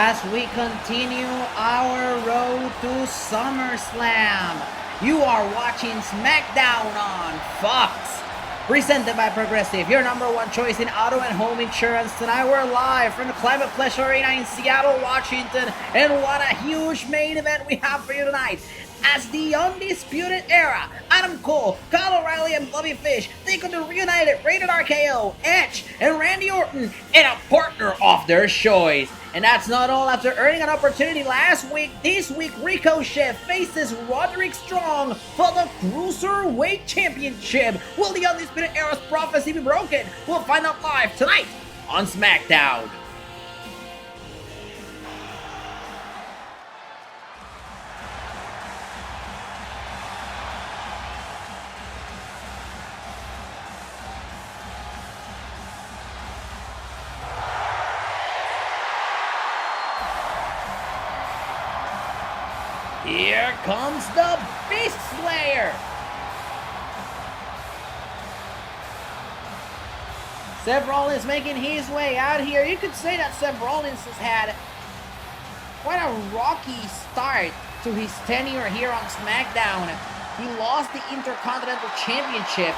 as we continue our road to SummerSlam. You are watching Smackdown on Fox, presented by Progressive, your number one choice in auto and home insurance. Tonight we're live from the Climate Pleasure Arena in Seattle, Washington, and what a huge main event we have for you tonight. As the Undisputed Era, Adam Cole, Kyle O'Reilly, and Bobby Fish take on the reunited Rated RKO, Edge, and Randy Orton in a partner of their choice. And that's not all. After earning an opportunity last week, this week Ricochet faces Roderick Strong for the Cruiserweight Championship. Will the Undisputed Era's prophecy be broken? We'll find out live tonight on Smackdown. Here comes the Beast Slayer! Seth Rollins making his way out here. You could say that Seth Rollins has had quite a rocky start to his tenure here on SmackDown. He lost the Intercontinental Championship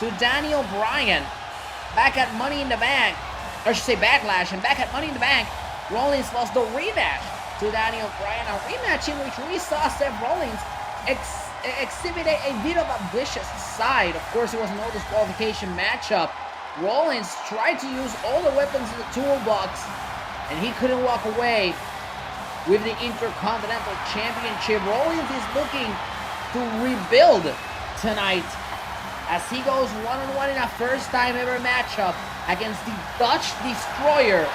to Daniel Bryan back at Money in the Bank. I should say Backlash, and back at Money in the Bank, Rollins lost the rematch to Daniel Bryan, a rematch in which we saw Seth Rollins exhibit a bit of a vicious side. Of course, it was no disqualification matchup. Rollins tried to use all the weapons in the toolbox, and he couldn't walk away with the Intercontinental Championship. Rollins is looking to rebuild tonight as he goes one-on-one in a first-time ever matchup against the Dutch Destroyer,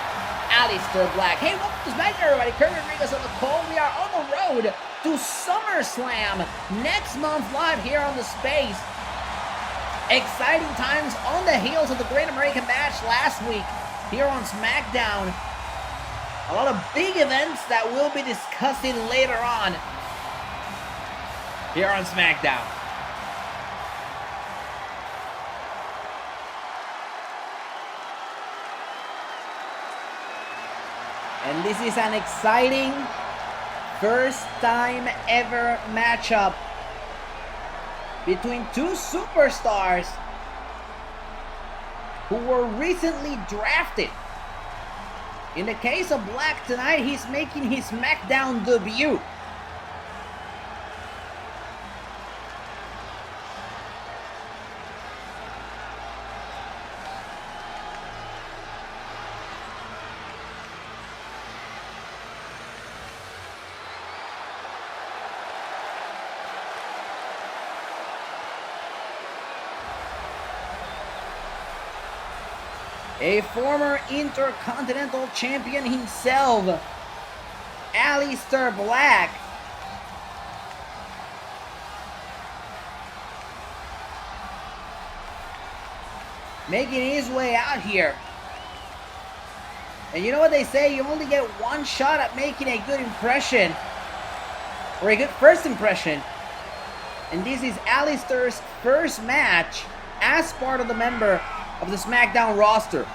Aleister Black. Hey, welcome to SmackDown, everybody. Kurt Rodriguez on the call. We are on the road to SummerSlam next month live here on the Space. Exciting times on the heels of the Great American Match last week here on SmackDown. A lot of big events that we'll be discussing later on here on SmackDown. And this is an exciting first time ever matchup between two superstars who were recently drafted. In the case of Black tonight, he's making his SmackDown debut. A former Intercontinental Champion himself, Aleister Black, making his way out here. And you know what they say, you only get one shot at making a good impression, or a good first impression. And this is Aleister's first match as part of the member of the SmackDown roster.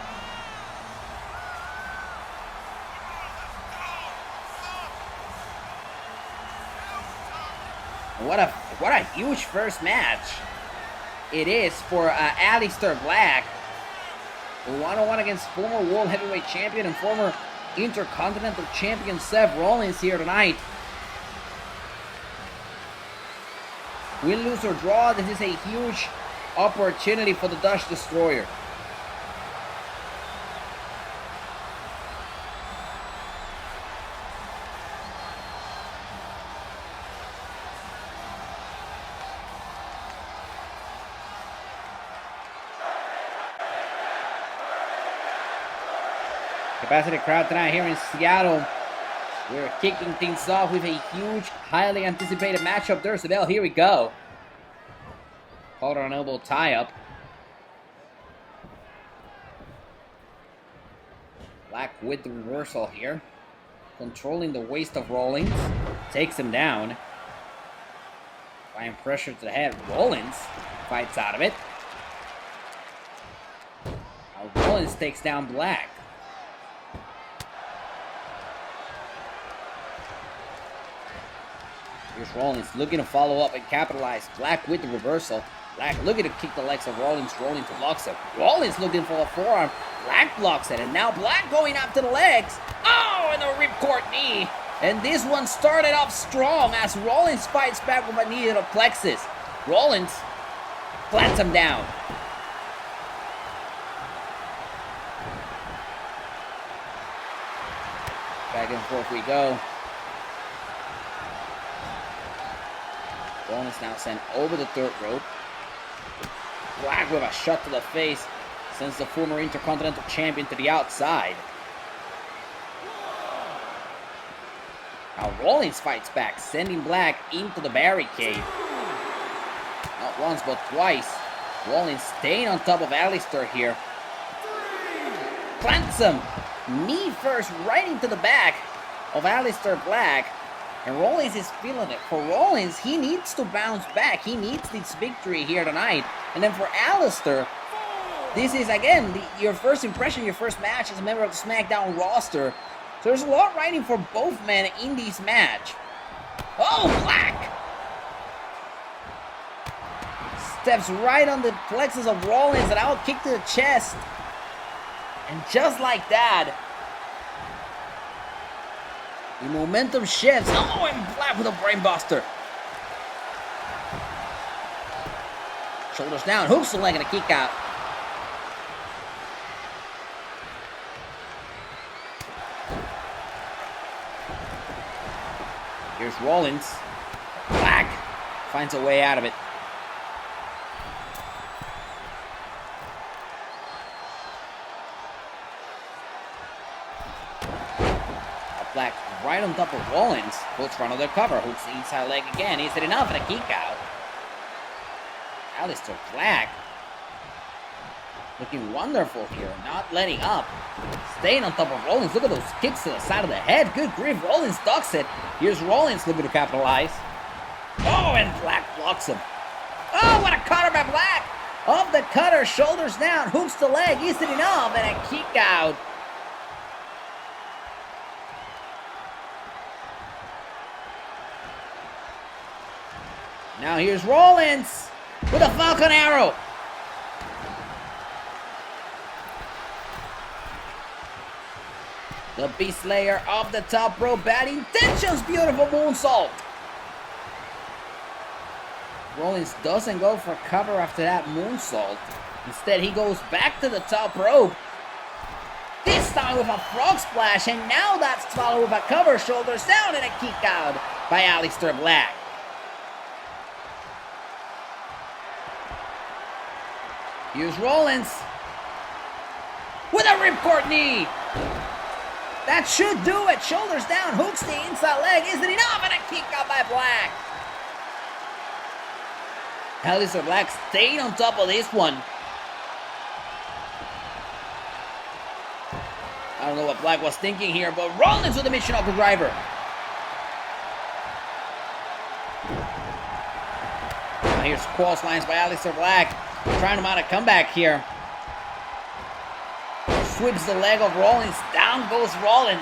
What a huge first match it is for Aleister Black, one-on-one against former World Heavyweight Champion and former Intercontinental Champion Seth Rollins here tonight. Win, lose, or draw, this is a huge opportunity for the Dutch Destroyer. Capacity crowd tonight here in Seattle. We're kicking things off with a huge, highly anticipated matchup. There's the bell. Here we go. Collar on elbow tie-up. Black with the reversal here. Controlling the waist of Rollins. Takes him down. Applying pressure to the head. Rollins fights out of it. Now Rollins takes down Black. Here's Rollins looking to follow up and capitalize. Black with the reversal. Black looking to kick the legs of Rollins. Rollins blocks it. Rollins looking for a forearm. Black blocks it. And now Black going after the legs. Oh, and a ripcord knee. And this one started off strong as Rollins fights back with a knee to the plexus. Rollins plants him down. Back and forth we go. Rollins now sent over the third rope. Black with a shot to the face sends the former Intercontinental Champion to the outside. Now Rollins fights back, sending Black into the barricade. Not once, but twice. Rollins staying on top of Aleister here. Plants him. Knee first right into the back of Aleister Black. And Rollins is feeling it. For Rollins, he needs to bounce back. He needs this victory here tonight. And then for Aleister, this is, again, your first impression, your first match as a member of the Smackdown roster. So there's a lot riding for both men in this match. Oh, Black! Steps right on the plexus of Rollins and out kick to the chest. And just like that, the momentum shifts. Oh, and Black with a brainbuster. Shoulders down, hooks the leg and a kick out. Here's Rollins. Black finds a way out of it. Black right on top of Rollins. Puts front of the cover. Hooks the inside leg again. Is it enough? And a kick out. Aleister Black looking wonderful here. Not letting up. Staying on top of Rollins. Look at those kicks to the side of the head. Good grief. Rollins ducks it. Here's Rollins looking to capitalize. Oh, and Black blocks him. Oh, what a cutter by Black. Off the cutter. Shoulders down. Hooks the leg. Is it enough? And a kick out. Now here's Rollins with a Falcon Arrow. The Beast Slayer off the top rope, bad intentions, beautiful moonsault. Rollins doesn't go for cover after that moonsault. Instead, he goes back to the top rope. This time with a frog splash, and now that's followed with a cover, shoulders down, and a kick out by Aleister Black. Here's Rollins with a ripcord knee. That should do it. Shoulders down, hooks the inside leg. Is it enough? And a kick out by Black. Aleister Black staying on top of this one. I don't know what Black was thinking here, but Rollins with a Michinoku driver. Now here's cross lines by Aleister Black. Trying to mount a comeback here. Sweeps the leg of Rollins. Down goes Rollins.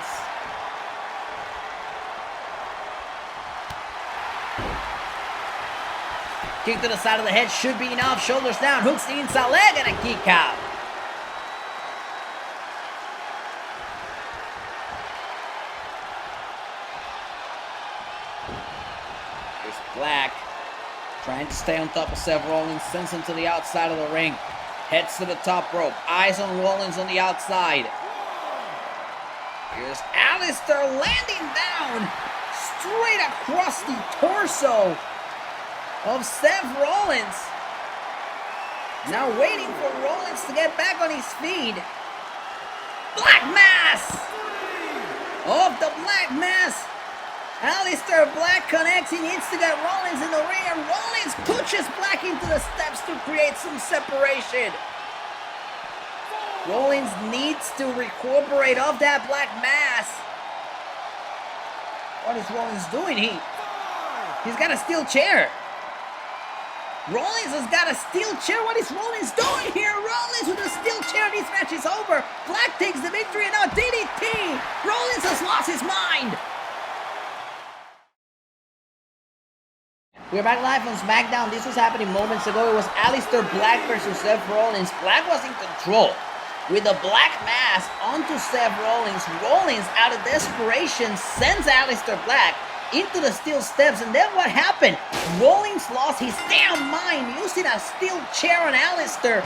Kick to the side of the head should be enough. Shoulders down. Hooks the inside leg and a kick out. Here's Black. Trying to stay on top of Seth Rollins, sends him to the outside of the ring. Heads to the top rope. Eyes on Rollins on the outside. Here's Aleister landing down straight across the torso of Seth Rollins. Now waiting for Rollins to get back on his feet. Black Mass! Off the Black Mass. Aleister Black connects. He needs to get Rollins in the ring, and Rollins pushes Black into the steps to create some separation. Rollins needs to recuperate off that Black Mass. What is Rollins doing? He's got a steel chair. Rollins has got a steel chair. What is Rollins doing here? Rollins with a steel chair. This match is over. Black takes the victory and now DDT. Rollins has lost his mind. We're back live on Smackdown. This was happening moments ago. It was Aleister Black versus Seth Rollins. Black was in control with a black mask onto Seth Rollins. Rollins, out of desperation, sends Aleister Black into the steel steps, and then what happened? Rollins lost his damn mind using a steel chair on Aleister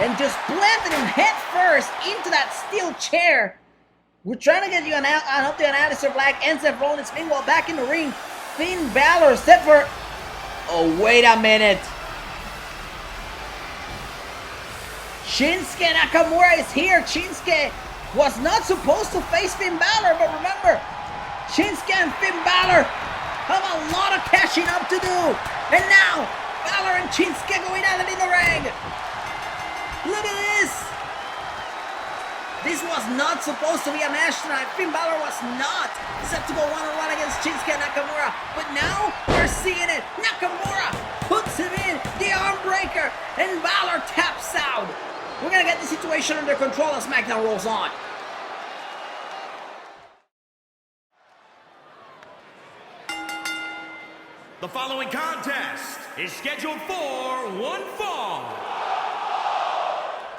and just planted him head first into that steel chair. We're trying to get you an update on Aleister Black and Seth Rollins. Meanwhile, back in the ring, Finn Balor set for... Oh, wait a minute. Shinsuke Nakamura is here. Shinsuke was not supposed to face Finn Balor, but remember, Shinsuke and Finn Balor have a lot of catching up to do. And now, Balor and Shinsuke going at it in the ring. Look at this. This was not supposed to be a match tonight. Finn Balor was not set to go one-on-one against Shinsuke Nakamura. But now, we're seeing it. Nakamura puts him in, the arm breaker, and Balor taps out. We're going to get the situation under control as SmackDown rolls on. The following contest is scheduled for one fall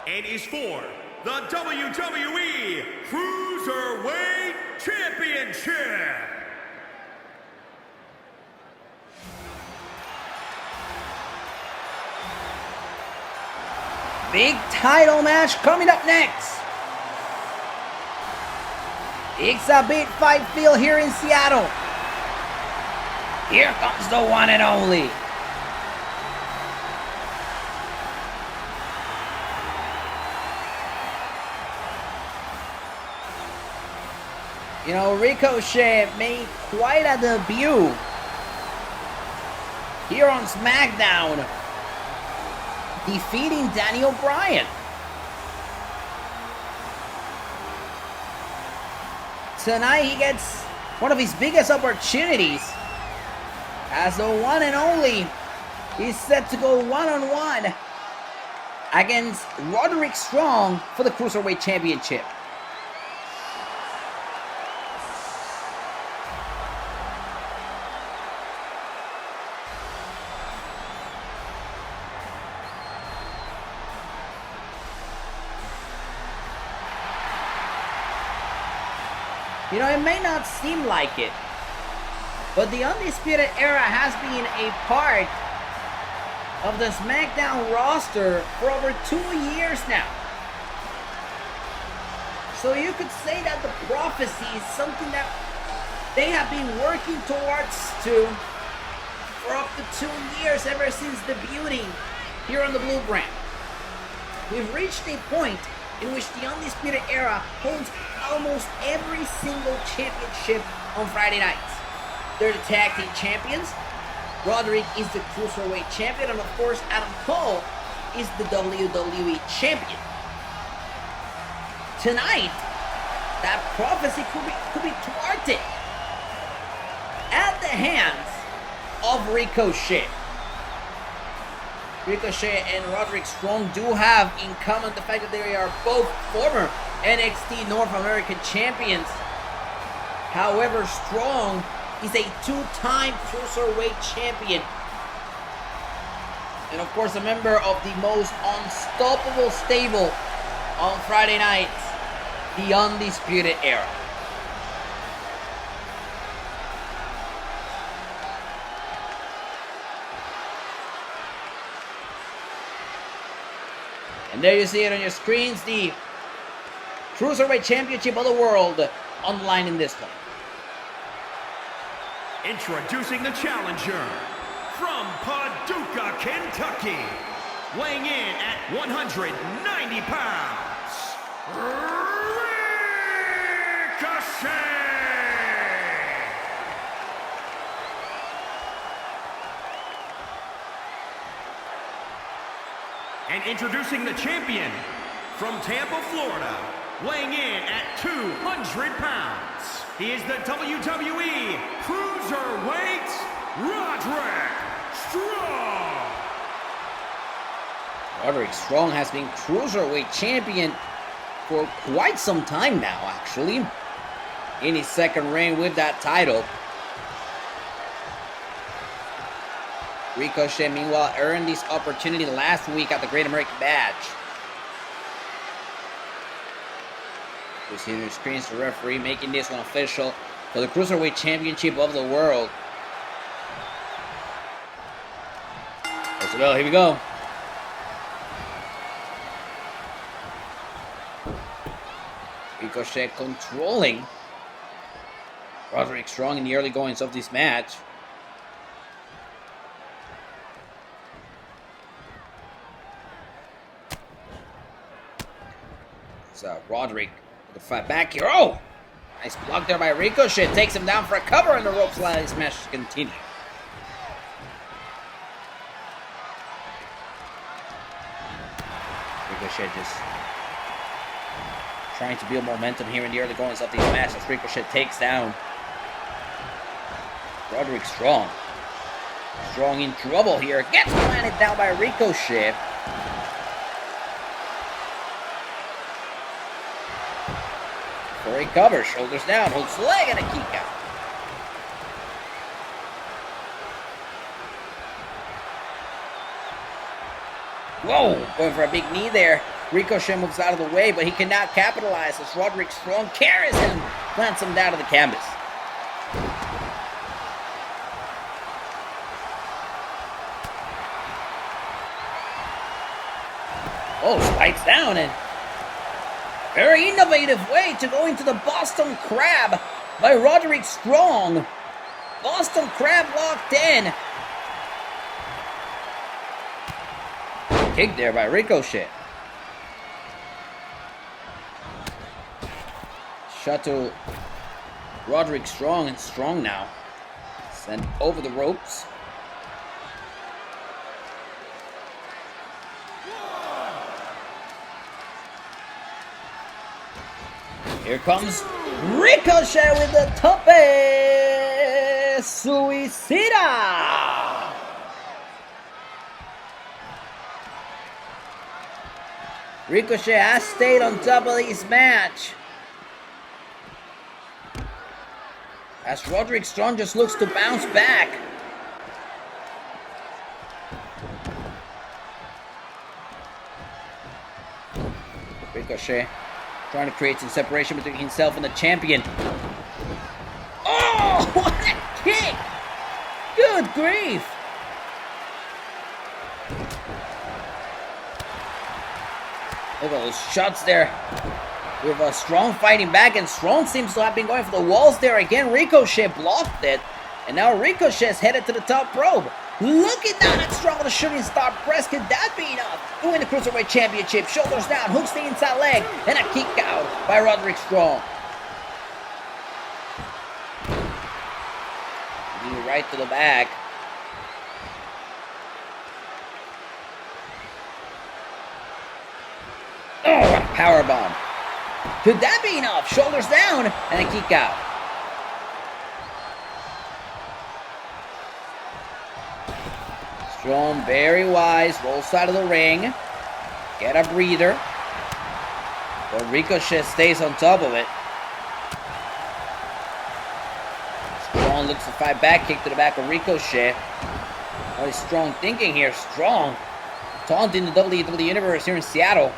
and is for the WWE Cruiserweight Championship. Big title match coming up next. It's a big fight feel here in Seattle. Here comes the one and only. You know, Ricochet made quite a debut here on Smackdown, defeating Daniel Bryan. Tonight he gets one of his biggest opportunities, as the one and only is set to go one-on-one against Roderick Strong for the Cruiserweight Championship. You know, it may not seem like it, but the Undisputed Era has been a part of the SmackDown roster for over 2 years now. So you could say that the prophecy is something that they have been working towards for up to 2 years, ever since debuting here on the Blue Brand. We've reached a point in which the Undisputed Era holds almost every single championship on Friday nights. They're the tag team champions. Roderick is the Cruiserweight champion, and of course Adam Cole is the WWE champion. Tonight, that prophecy could be thwarted at the hands of Ricochet. Ricochet and Roderick Strong do have in common the fact that they are both former NXT North American champions. However, Strong is a two-time Cruiserweight champion, and of course a member of the most unstoppable stable on Friday nights, the Undisputed Era. And there you see it on your screens, the Cruiserweight Championship of the World on the line in this one. Introducing the challenger from Paducah, Kentucky, weighing in at 190 pounds, Ricochet! And introducing the champion from Tampa, Florida, weighing in at 200 pounds, he is the WWE Cruiserweight Roderick Strong. Roderick Strong has been Cruiserweight Champion for quite some time now, actually. In his second reign with that title. Ricochet, meanwhile, earned this opportunity last week at the Great American Bash. You see on your screens the referee making this one official for the Cruiserweight Championship of the world. Let's go, here we go. Ricochet controlling Roderick Strong in the early goings of this match. It's Roderick with the fight back here. Oh! Nice block there by Ricochet. Takes him down for a cover and the rope slide. This match continues. Ricochet just trying to build momentum here in the early goings of these matches. Ricochet takes down Roderick Strong. Strong in trouble here. Gets planted down by Ricochet. For a cover. Shoulders down. Holds the leg and a kick out. Whoa! Going for a big knee there. Ricochet moves out of the way, but he cannot capitalize as Roderick Strong carries him, plants him down to the canvas. Oh, spikes down and very innovative way to go into the Boston Crab by Roderick Strong. Boston Crab locked in. Kick there by Ricochet. Shot to Roderick Strong, and Strong now sent over the ropes. Here comes Ricochet with the tope suicida. Ricochet has stayed on top of this match, as Roderick Strong just looks to bounce back. Ricochet trying to create some separation between himself and the champion. Oh, what a kick! Good grief! Look at those shots there. With a Strong fighting back, and Strong seems to have been going for the walls there again. Ricochet blocked it, and now Ricochet's headed to the top rope. Looking down at Strong with a shooting star press. Could that be enough to win the Cruiserweight Championship? Shoulders down, hooks the inside leg, and a kick out by Roderick Strong. Knee right to the back. Oh, what a powerbomb. Could that be enough? Shoulders down, and a kick out. Strong, very wise, rolls out of the ring. Get a breather. But Ricochet stays on top of it. Strong looks to fight back, kick to the back of Ricochet. What is Strong thinking here? Strong taunting the WWE Universe here in Seattle.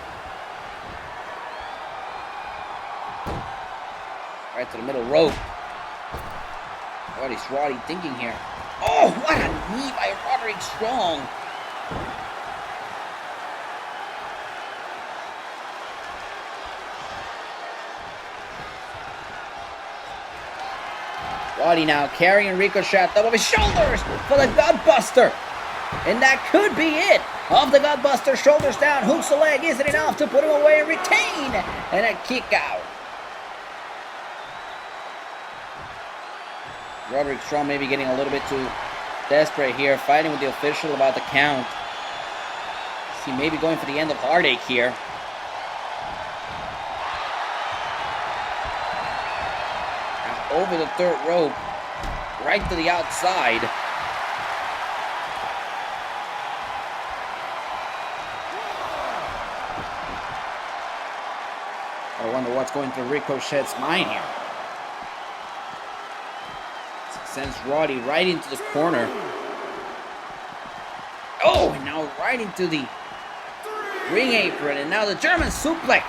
Right to the middle rope. What is Roddy thinking here? Oh, what a knee by Roderick Strong. Roddy now carrying Ricochet at top of his shoulders for the Gutbuster. And that could be it. Off the Gutbuster, shoulders down, hooks the leg. Isn't enough to put him away and retain. And a kick out. Roderick Strong maybe getting a little bit too desperate here, fighting with the official about the count. He may be going for the end of Heartache here. Now over the third rope, right to the outside. I wonder what's going through Ricochet's mind here. Sends Roddy right into the corner. Oh, and now right into the ring apron, and now the German suplex.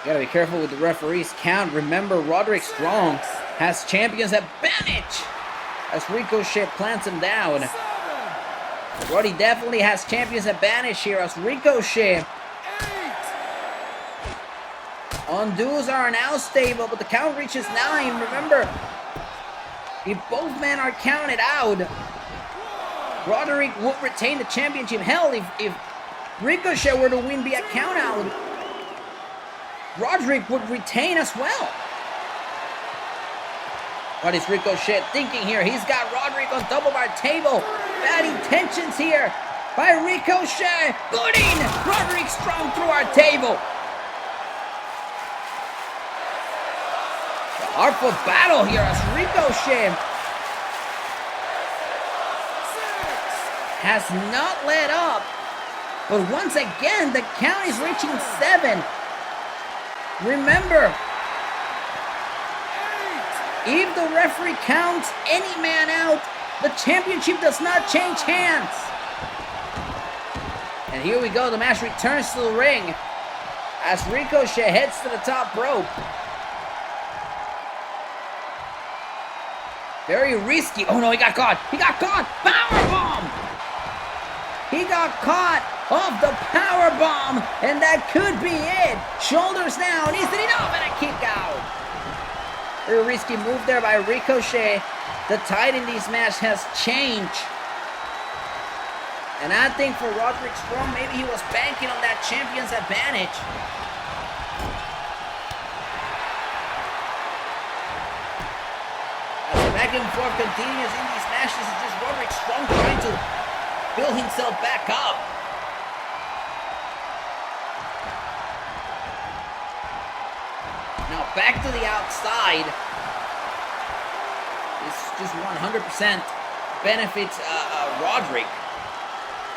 You gotta be careful with the referee's count. Remember, Roderick Strong has champions advantage as Ricochet plants him down. Roddy definitely has champions advantage here as Ricochet undoes our now stable, but the count reaches 9. Remember, if both men are counted out, Roderick would retain the championship. Hell, if Ricochet were to win via count out, Roderick would retain as well. What is Ricochet thinking here? He's got Roderick on top of our table. Bad intentions here by Ricochet, putting Roderick Strong through our table. The artful battle here as Ricochet has not let up. But once again, the count is reaching 7. Remember, if the referee counts any man out, the championship does not change hands. And here we go, the match returns to the ring as Ricochet heads to the top rope. Very risky. Oh no, he got caught. He got caught. Powerbomb. He got caught off the powerbomb, and that could be it. Shoulders down. Is it enough? And a kick out. Very risky move there by Ricochet. The tide in this match has changed. And I think for Roderick Strong, maybe he was banking on that champion's advantage. As the back and forth continues in these matches, it's just Roderick Strong trying to build himself back up. Now back to the outside. This just 100% benefits Roderick.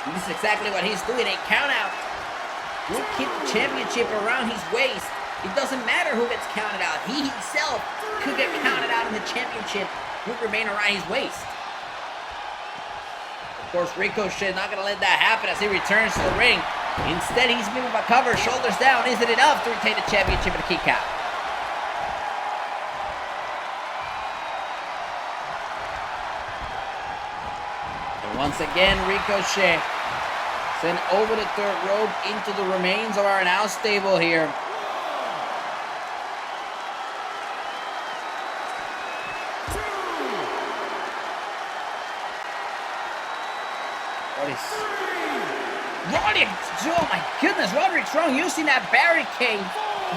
And this is exactly what he's doing. A count out will keep the championship around his waist. It doesn't matter who gets counted out. He himself could get counted out and the championship would remain around his waist. Of course, Ricochet not going to let that happen as he returns to the ring. Instead, he's moving by cover, shoulders down. Is it enough to retain the championship and a kick out? Once again, Ricochet sent over the third rope into the remains of our now stable here. Roderick, oh my goodness, Roderick Strong using that barricade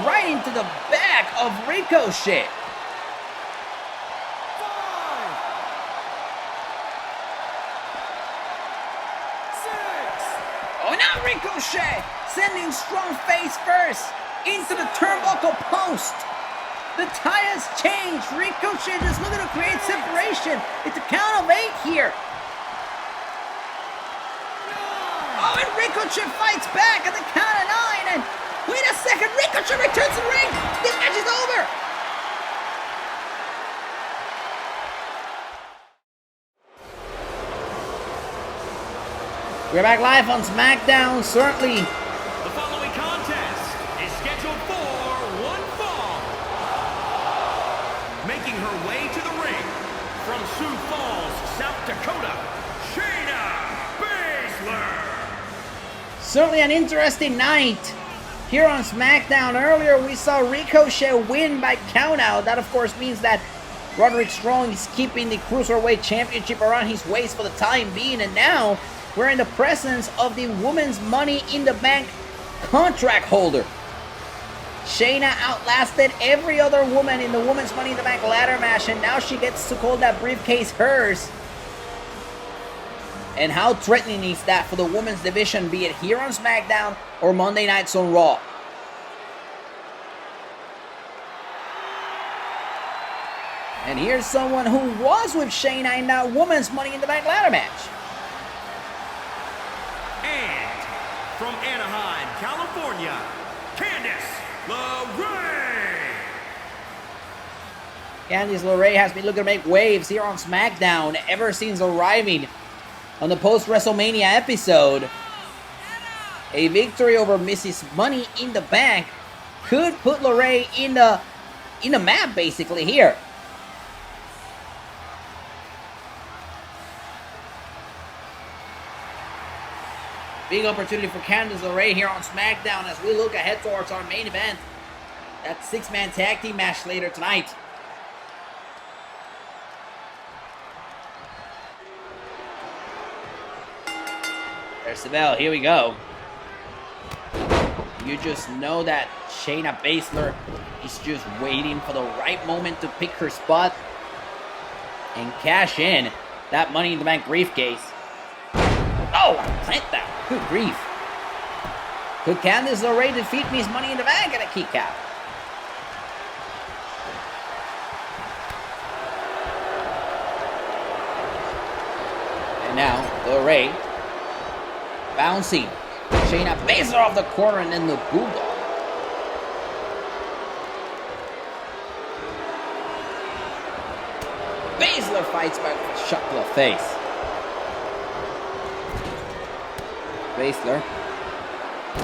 right into the back of Ricochet. Ricochet sending Strong face first into the turnbuckle post. The tide has changed. Ricochet just looking to create separation. It's a count of 8 here. Oh, and Ricochet fights back at the count of 9. And wait a second, Ricochet returns to the ring. This match is over. We're back live on Smackdown. Certainly, the following contest is scheduled for one fall. Making her way to the ring from Sioux Falls, South Dakota, Shayna Baszler. Certainly an interesting night here on Smackdown. Earlier, we saw Ricochet win by countout. That, of course, means that Roderick Strong is keeping the Cruiserweight Championship around his waist for the time being. And now, we're in the presence of the Women's Money in the Bank contract holder. Shayna outlasted every other woman in the Women's Money in the Bank ladder match, and now she gets to call that briefcase hers. And how threatening is that for the women's division, be it here on SmackDown or Monday nights on Raw? And here's someone who was with Shayna in that women's Money in the Bank ladder match. And from Anaheim, California, Candice LeRae. Candice LeRae has been looking to make waves here on SmackDown ever since arriving on the post-WrestleMania episode. A victory over Mrs. Money in the Bank could put LeRae in the map basically here. Big opportunity for Candice LeRae here on SmackDown as we look ahead towards our main event. That 6-man tag team match later tonight. There's the bell. Here we go. You just know that Shayna Baszler is just waiting for the right moment to pick her spot and cash in that Money in the Bank briefcase. Oh, plant that. Good grief. Could Candice LeRae defeat Miss Money in the Bank at a kick out? And now, LeRae bouncing. Shayna Baszler off the corner and then the Bulldog. Baszler fights back with a shot to the face. Baszler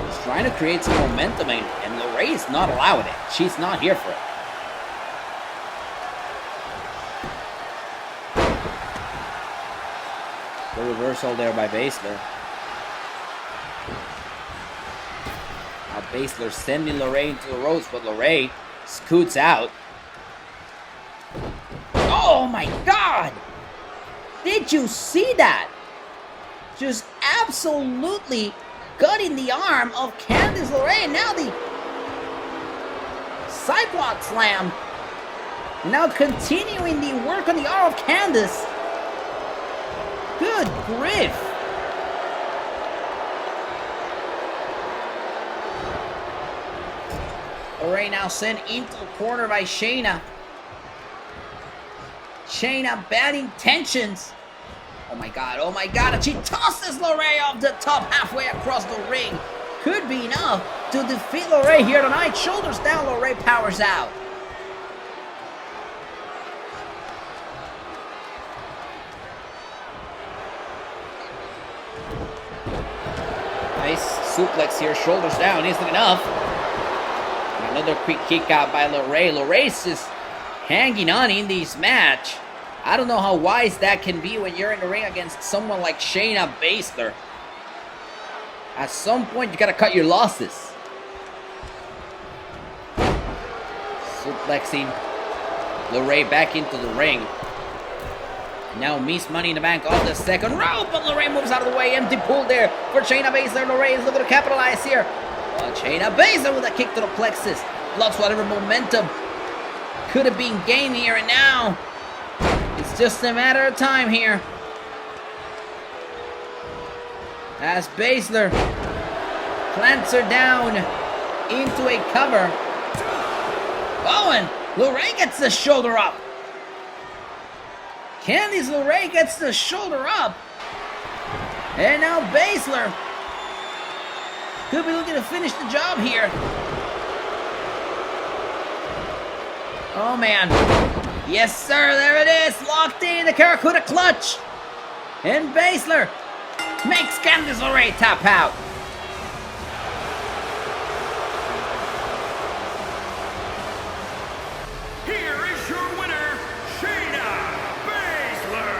is trying to create some momentum and LeRae is not allowing it. She's not here for it. The reversal there by Baszler. Now Baszler sending LeRae into the ropes, but LeRae scoots out. Oh my God! Did you see that? Just absolutely gutting the arm of Candice LeRae. Now the sidewalk slam. Now continuing the work on the arm of Candice. Good grief. LeRae now sent into the corner by Shayna. Shayna bad intentions. Oh my God, and she tosses LeRae off the top halfway across the ring. Could be enough to defeat LeRae here tonight. Shoulders down, LeRae powers out. Nice suplex here, shoulders down, isn't enough. Another quick kick out by LeRae. LeRae's just hanging on in this match. I don't know how wise that can be when you're in the ring against someone like Shayna Baszler. At some point, you gotta cut your losses. Suplexing LeRae back into the ring. Now Miss Money in the Bank off the second rope, but LeRae moves out of the way. Empty pull there for Shayna Baszler. LeRae is looking to capitalize here. Well, Shayna Baszler with a kick to the plexus. Blocks whatever momentum could have been gained here, and now it's just a matter of time here. As Baszler plants her down into a cover. Oh, and LeRae gets the shoulder up. Candice LeRae gets the shoulder up. And now Baszler could be looking to finish the job here. Oh, man. Yes, sir, there it is. Locked in, the Karakuda clutch. And Baszler makes Candice LeRae tap out. Here is your winner, Shayna Baszler.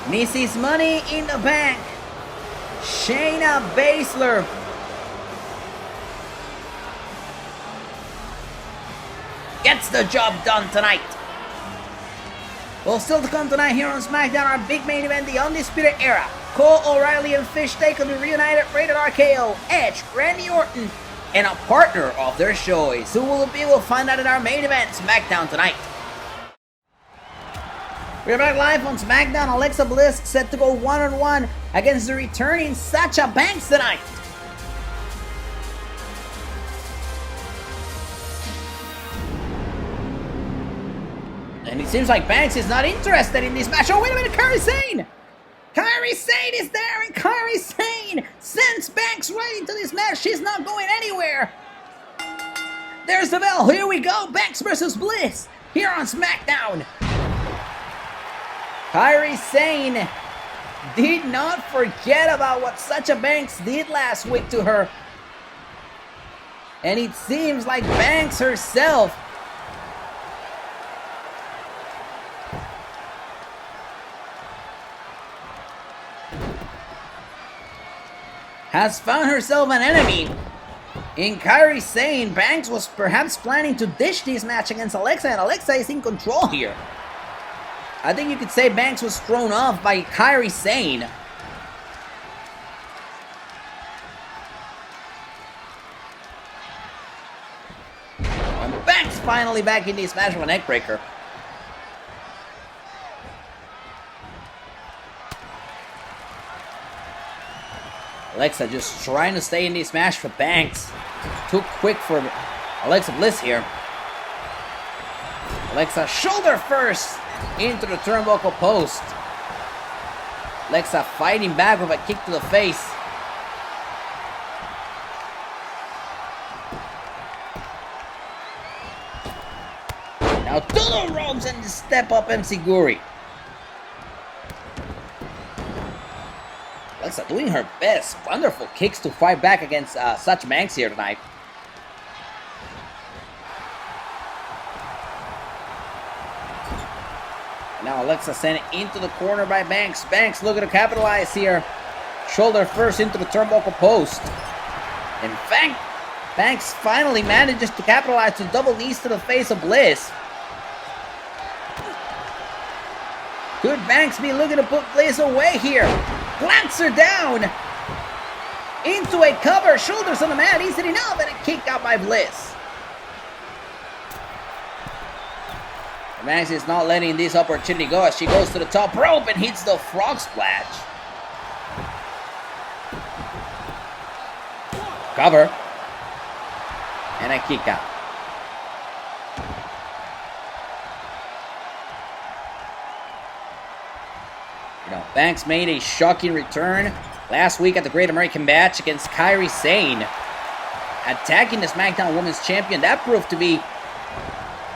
Mrs. Money in the Bank, Shayna Baszler. Gets the job done tonight. Well, still to come tonight here on SmackDown, our big main event, the Undisputed Era. Cole O'Reilly and Fish Day could be reunited, Rated RKO, Edge, Randy Orton, and a partner of their choice. Who will it be? We'll find out in our main event, SmackDown tonight. We're back live on SmackDown. Alexa Bliss set to go one-on-one against the returning Sasha Banks tonight. And it seems like Banks is not interested in this match. Oh, wait a minute, Kairi Sane! Kairi Sane is there, and Kairi Sane sends Banks right into this match. She's not going anywhere. There's the bell. Here we go. Banks versus Bliss here on Smackdown. Kairi Sane did not forget about what Sasha Banks did last week to her. And it seems like Banks herself has found herself an enemy in Kairi Sane. Banks was perhaps planning to dish this match against Alexa, and Alexa is in control here. I think you could say Banks was thrown off by Kairi Sane. And Banks finally back in this match with a neckbreaker. Alexa just trying to stay in this match for Banks. Too quick for Alexa Bliss here. Alexa shoulder first into the turnbuckle post. Alexa fighting back with a kick to the face. Now to the ropes and step up MC Guri. Alexa doing her best. Wonderful kicks to fight back against Sasha Banks here tonight. Now Alexa sent into the corner by Banks. Banks looking to capitalize here. Shoulder first into the turnbuckle post. In fact, Banks finally manages to capitalize to double knees to the face of Bliss. Could Banks be looking to put Bliss away here? Plants her down into a cover, shoulders on the mat, easy enough, and a kick out by Bliss. Banks is not letting this opportunity go as she goes to the top rope and hits the frog splash. Cover. And a kick out. Banks made a shocking return last week at the Great American Bash against Kairi Sane. Attacking the SmackDown Women's Champion, that proved to be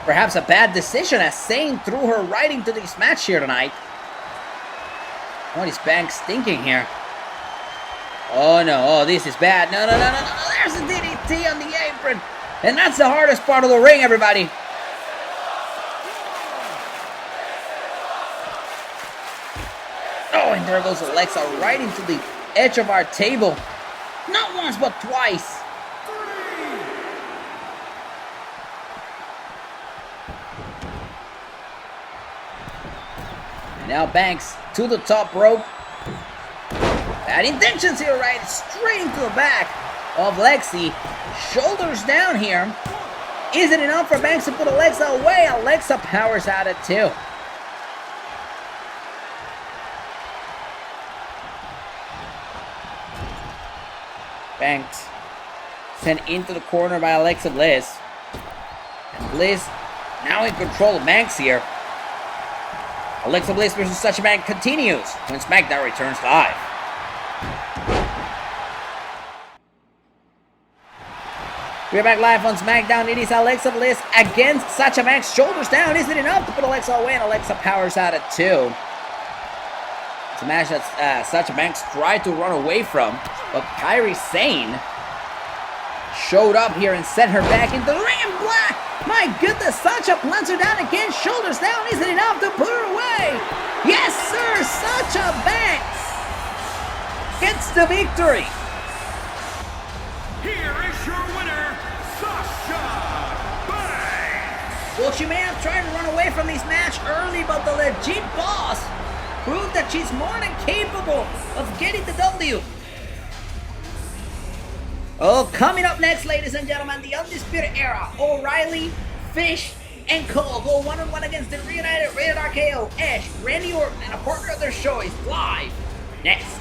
perhaps a bad decision as Sane threw her right into this match here tonight. What is Banks thinking here? Oh no, oh this is bad. No, there's a DDT on the apron. And that's the hardest part of the ring, everybody. Oh, and there goes Alexa right into the edge of our table. Not once, but twice. And now Banks to the top rope. Bad intentions here, right? Straight into the back of Lexi. Shoulders down here. Is it enough for Banks to put Alexa away? Alexa powers out at 2. Banks sent into the corner by Alexa Bliss. And Bliss now in control of Banks here. Alexa Bliss versus Sasha Banks continues when Smackdown returns live. We're back live on Smackdown. It is Alexa Bliss against Sasha Banks. Shoulders down. Is it enough to put Alexa away? And Alexa powers out at 2. It's a match that Sasha Banks tried to run away from, but Kairi Sane showed up here and sent her back into the ring in black. My goodness, Sasha plants her down again. Shoulders down. Is it enough to put her away? Yes, sir. Sasha Banks gets the victory. Here is your winner, Sasha Banks. Well, she may have tried to run away from this match early, but the legit boss proved that she's more than capable of getting the W. Oh, coming up next, ladies and gentlemen, the Undisputed Era. O'Reilly, Fish, and Cole go one-on-one against the reunited Rated RKO, Edge, Randy Orton, and a partner of their choice live next.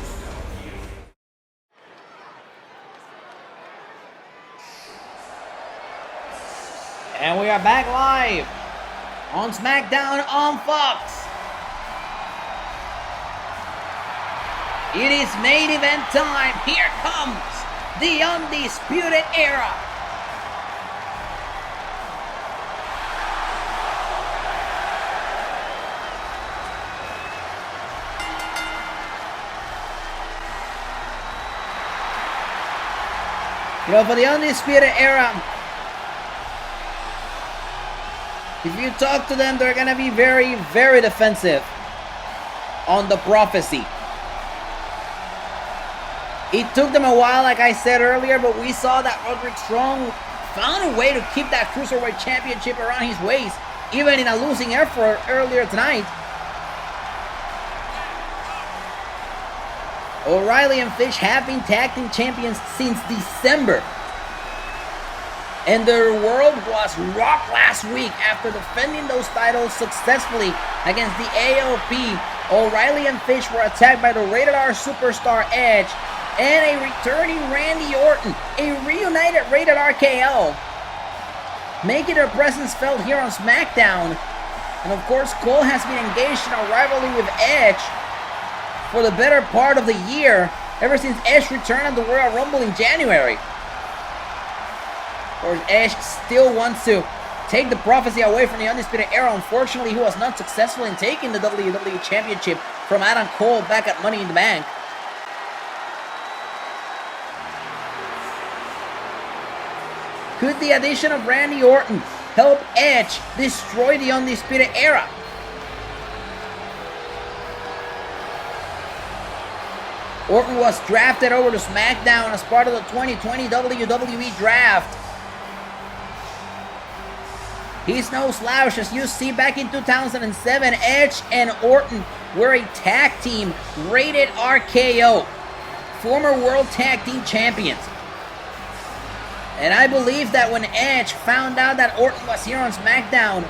And we are back live on Smackdown on Fox. It is main event time. Here comes the Undisputed Era. You know, for the Undisputed Era, if you talk to them, they're going to be very, very defensive on the prophecy. It took them a while, like I said earlier, but we saw that Roderick Strong found a way to keep that Cruiserweight Championship around his waist, even in a losing effort earlier tonight. O'Reilly and Fish have been tag team champions since December. And their world was rocked last week after defending those titles successfully against the AOP. O'Reilly and Fish were attacked by the Rated R superstar Edge and a returning Randy Orton, a reunited Rated R KO, making their presence felt here on Smackdown. And of course, Cole has been engaged in a rivalry with Edge for the better part of the year, ever since Edge returned at the Royal Rumble in January. Of course, Edge still wants to take the prophecy away from the Undisputed Era. Unfortunately, he was not successful in taking the WWE Championship from Adam Cole back at Money in the Bank. Could the addition of Randy Orton help Edge destroy the Undisputed Era? Orton was drafted over to SmackDown as part of the 2020 WWE Draft. He's no slouch, as you see back in 2007, Edge and Orton were a tag team, Rated RKO, former World Tag Team Champions. And I believe that when Edge found out that Orton was here on SmackDown,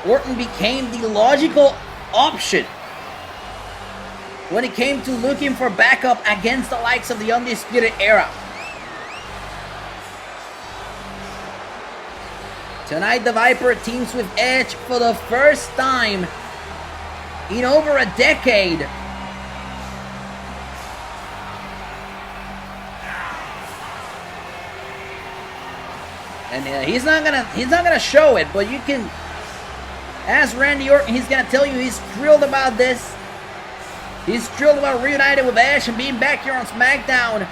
Orton became the logical option when it came to looking for backup against the likes of the Undisputed Era. Tonight, the Viper teams with Edge for the first time in over a decade. And he's not gonna show it, but you can ask Randy Orton. He's gonna tell you he's thrilled about this. He's thrilled about reuniting with Edge and being back here on SmackDown.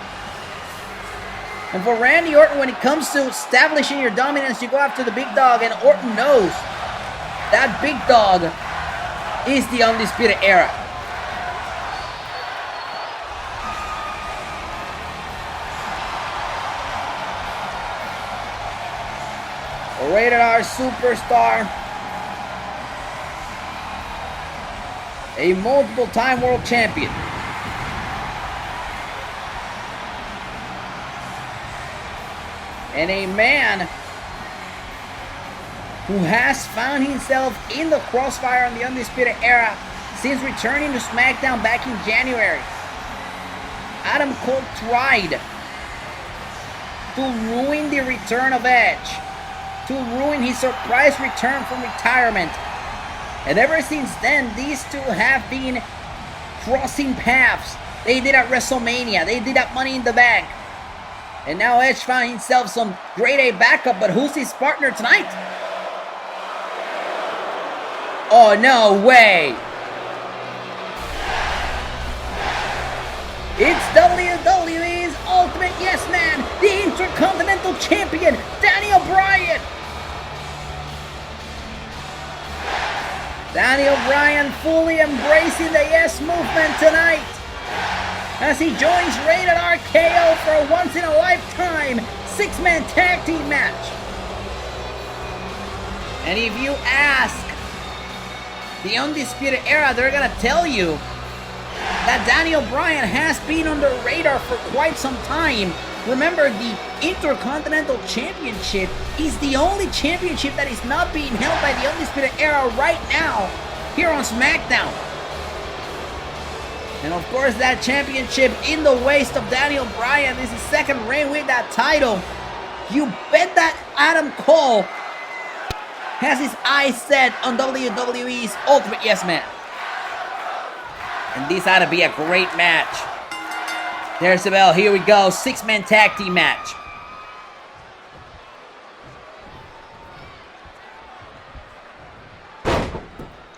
And for Randy Orton, when it comes to establishing your dominance, you go after the big dog, and Orton knows that big dog is the Undisputed Era. A Rated R superstar, a multiple-time world champion, and a man who has found himself in the crossfire on the Undisputed Era since returning to SmackDown back in January. Adam Cole tried to ruin the return of Edge, to ruin his surprise return from retirement. And ever since then, these two have been crossing paths. They did at WrestleMania, they did at Money in the Bank. And now Edge found himself some grade A backup, but who's his partner tonight? Oh, no way! It's WWE's Ultimate Yes Man, the Intercontinental Champion, Daniel Bryan! Daniel Bryan fully embracing the Yes Movement tonight, as he joins Rated RKO for a once-in-a-lifetime six-man tag team match. And if you ask the Undisputed Era, they're gonna tell you that Daniel Bryan has been on the radar for quite some time. Remember, the Intercontinental Championship is the only championship that is not being held by the Undisputed Era right now here on SmackDown. And of course, that championship in the waist of Daniel Bryan is his second reign with that title. You bet that Adam Cole has his eyes set on WWE's Ultimate Yes Man. And this ought to be a great match. There's the bell. Here we go. 6-man tag team match.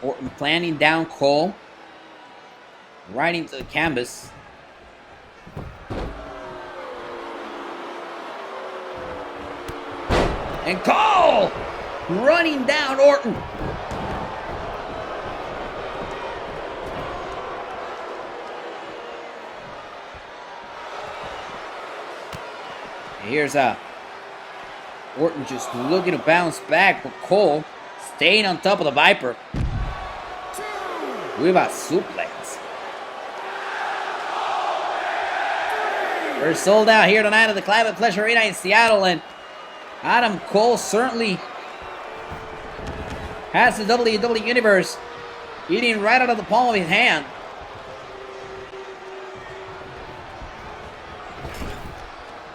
Orton planning down Cole. Right into the canvas. And Cole running down Orton. Here's Orton just looking to bounce back, but Cole staying on top of the Viper. With a suplex. We're sold out here tonight at the Climate Pleasure Arena in Seattle, and Adam Cole certainly has the WWE Universe eating right out of the palm of his hand.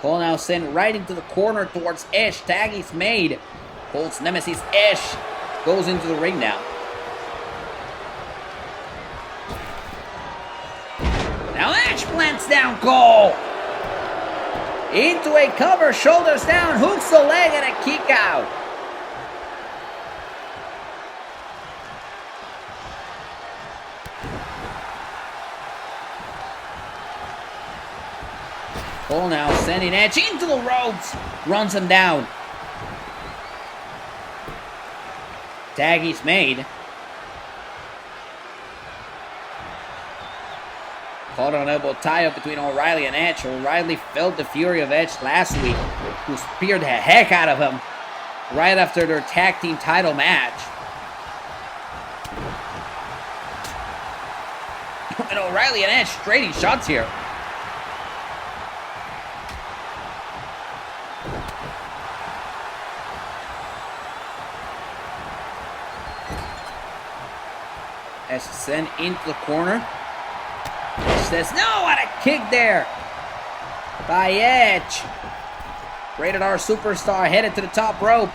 Cole now sent right into the corner towards Edge. Tag is made. Cole's nemesis Edge goes into the ring now. Now Edge plants down Cole. Into a cover, shoulders down, hooks the leg, and a kick out. Cole now sending Edge into the ropes, runs him down. Tag is made. Caught on an elbow tie-up between O'Reilly and Edge. O'Reilly felt the fury of Edge last week, who speared the heck out of him right after their tag team title match. And O'Reilly and Edge trading shots here. Edge sent into the corner. Edge says, no, what a kick there by Edge. Rated R superstar headed to the top rope.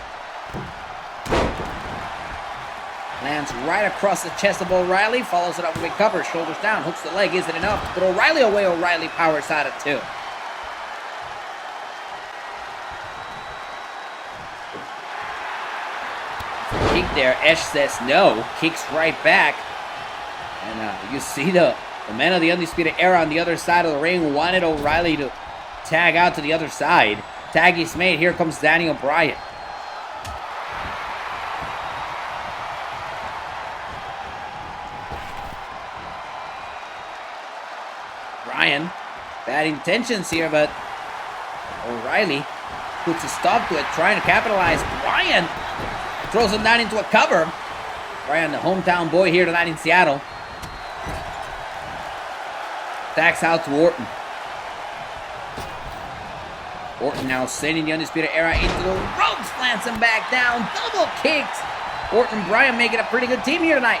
Lands right across the chest of O'Reilly. Follows it up with a cover. Shoulders down. Hooks the leg. Isn't enough. But O'Reilly away. O'Reilly powers out of two. Kick there. Edge says no. Kicks right back. And you see the men of the Undisputed Era on the other side of the ring wanted O'Reilly to tag out to the other side. Tag is made. Here comes Daniel Bryan. Bryan, bad intentions here, but O'Reilly puts a stop to it, trying to capitalize. Bryan throws him down into a cover. Bryan, the hometown boy here tonight in Seattle. Backs out to Orton. Orton now sending the Undisputed Era into the ropes, plants him back down, double kicks. Orton and Bryan making a pretty good team here tonight.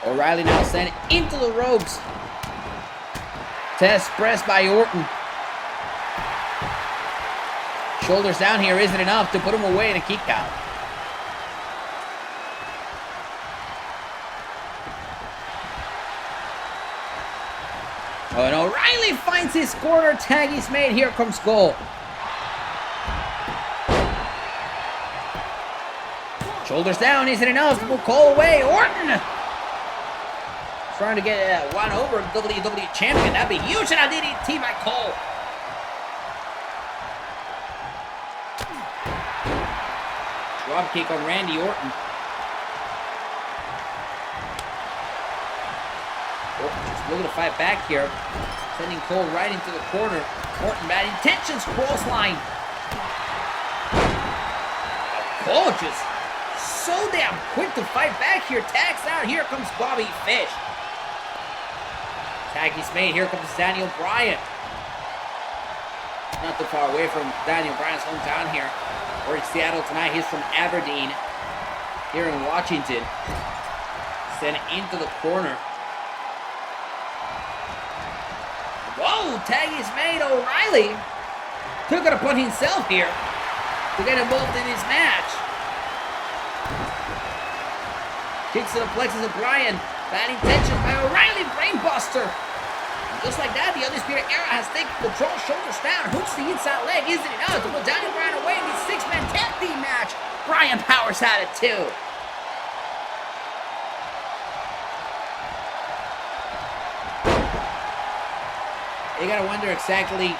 O'Reilly now sent into the ropes. Test press by Orton. Shoulders down here isn't enough to put him away in a kick out. Oh, and O'Reilly finds his corner. Tag is made. Here comes Cole. Shoulders down isn't enough to put Cole away. Orton trying to get one over WWE Champion. That'd be huge. And a DDT by Cole. Drop kick on Randy Orton. Orton just looking to fight back here. Sending Cole right into the corner. Orton, bad intentions, crossline. Cole just so damn quick to fight back here. Tags out. Here comes Bobby Fish. Tag is made. Here comes Daniel Bryan. Not too far away from Daniel Bryan's hometown here. We're in Seattle tonight. He's from Aberdeen, here in Washington. Sent into the corner. Whoa, Oh, tag is made. O'Reilly took it upon himself here to get involved in this match. Kicks to the plexus of Bryan. Bad intentions by O'Reilly. Brainbuster. And just like that, the Undisputed Era has taken control. Shoulders down. Hooks the inside leg. Isn't enough to put Daniel Bryan away in this 6-man tag team match. Bryan powers at it too. You gotta wonder exactly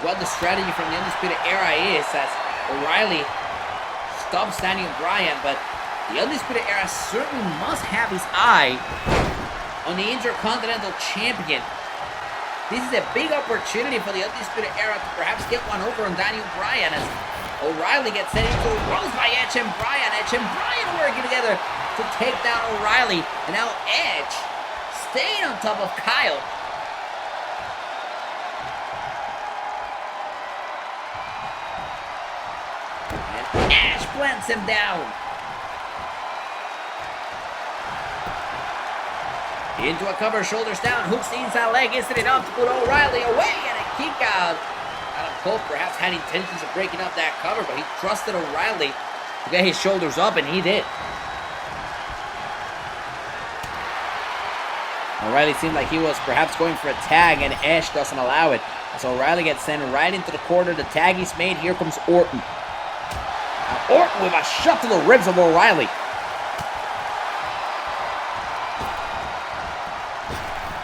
what the strategy from the Undisputed Era is, as O'Reilly stops Daniel Bryan, but the Undisputed Era certainly must have his eye on the Intercontinental Champion. This is a big opportunity for the Undisputed Era to perhaps get one over on Daniel Bryan, as O'Reilly gets sent into the ropes by Edge and Bryan. Edge and Bryan working together to take down O'Reilly, and now Edge staying on top of Kyle. And Edge plants him down. Into a cover, shoulders down, hooks the inside leg, isn't enough to put O'Reilly away, and a kick out. Adam Cole perhaps had intentions of breaking up that cover, but he trusted O'Reilly to get his shoulders up, and he did. O'Reilly seemed like he was perhaps going for a tag, and Edge doesn't allow it. As O'Reilly gets sent right into the corner, the tag is made. Here comes Orton. Now Orton with a shot to the ribs of O'Reilly.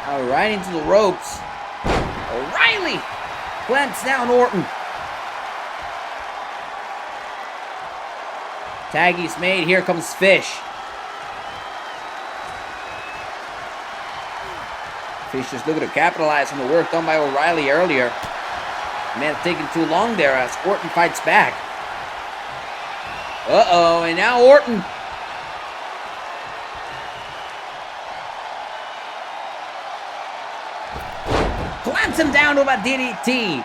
Now right into the ropes. O'Reilly plants down Orton. Tag is made. Here comes Fish. Fish just looking to capitalize on the work done by O'Reilly earlier. Man, taking too long there as Orton fights back. Uh-oh, and now Orton. Plants him down with a DDT.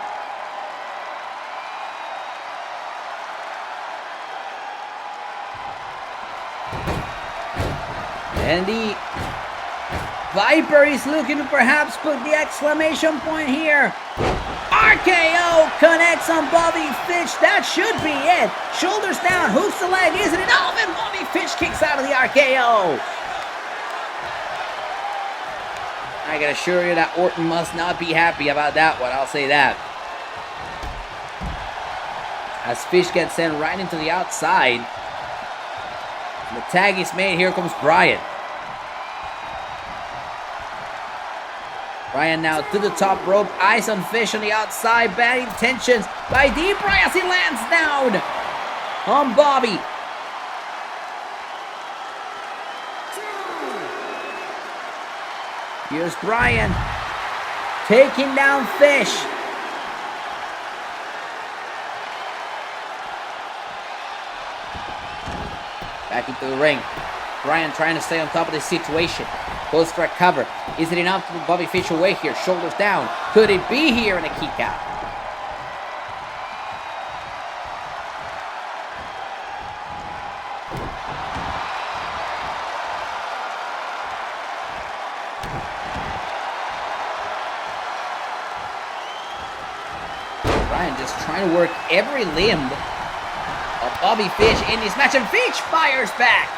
And the Viper is looking to perhaps put the exclamation point here. RKO connects on Bobby Fish. That should be it. Shoulders down, hooks the leg, isn't it? Oh, and Bobby Fish kicks out of the RKO. I can assure you that Orton must not be happy about that one. I'll say that. As Fish gets sent right into the outside. And the tag is made. Here comes Bryan. Bryan now to the top rope, eyes on Fish on the outside, bad intentions by Bryan as he lands down on Bobby. Here's Bryan taking down Fish. Back into the ring. Bryan trying to stay on top of the situation. Goes for a cover. Is it enough to put Bobby Fish away here? Shoulders down. Could it be here in a kick out? Bryan just trying to work every limb of Bobby Fish in this match, and Fish fires back.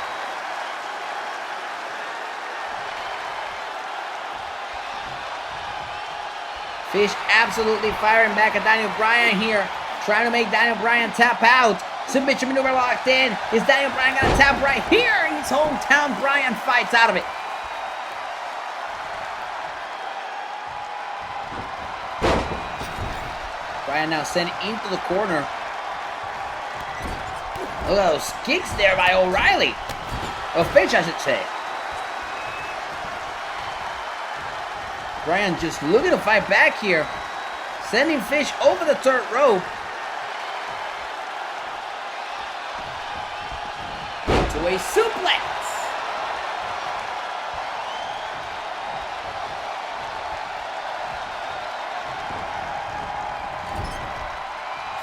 Fish absolutely firing back at Daniel Bryan here. Trying to make Daniel Bryan tap out. Submission maneuver locked in. Is Daniel Bryan going to tap right here in his hometown? Bryan fights out of it. Bryan now sent into the corner. Look at those kicks there by O'Reilly. Or Fish, I should say. Bryan just looking to fight back here. Sending Fish over the third rope. To a suplex.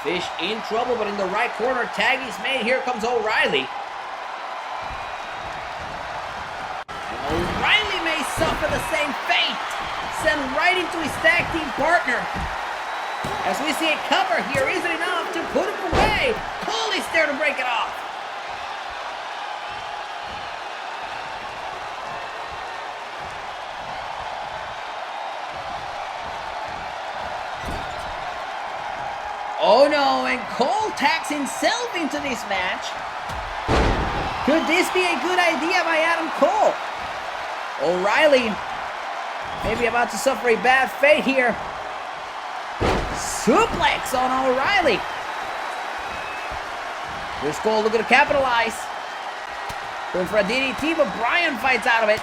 Fish in trouble, but in the right corner. Tag is made. Here comes O'Reilly. suffer the same fate. Sent right into his tag team partner. As we see a cover here isn't enough to put him away. Cole is there to break it off. Oh no, and Cole tacks himself into this match. Could this be a good idea by Adam Cole? O'Reilly maybe about to suffer a bad fate here. Suplex on O'Reilly. Here's Cole looking to capitalize. Going for a DDT, but Bryan fights out of it.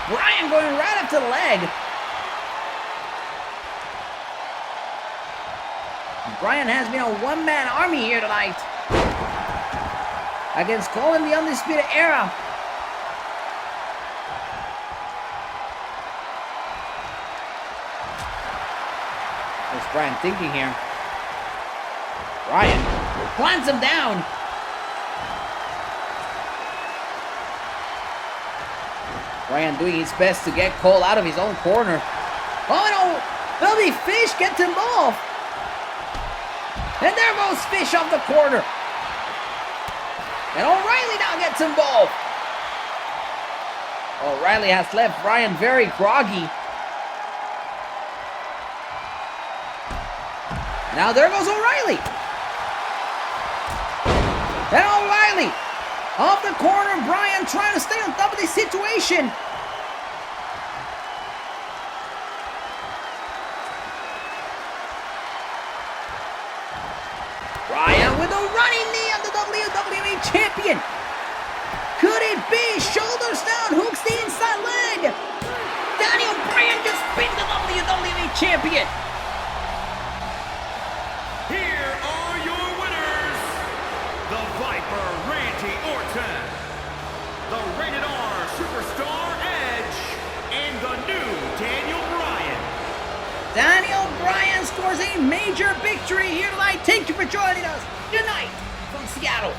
Bryan going right up to the leg. Bryan has been a one-man army here tonight against Cole in the Undisputed Era. What's Bryan thinking here? Bryan plants him down. Bryan doing his best to get Cole out of his own corner. Oh no! Billy Fish gets involved. And there goes Fish off the corner. And O'Reilly now gets involved. O'Reilly has left Bryan very groggy. Now there goes O'Reilly. And O'Reilly off the corner. Bryan trying to stay on top of this situation. Bryan with a running knee on the WWE Champion. Could it be? Shoulders down, hooks the inside leg. Daniel Bryan just pinned the WWE Champion. Here are your winners, the Viper Randy Orton, the Rated R Superstar Edge, and the new Daniel Bryan. Daniel Bryan scores a major victory here tonight. Thank you for joining us. Good night from Seattle.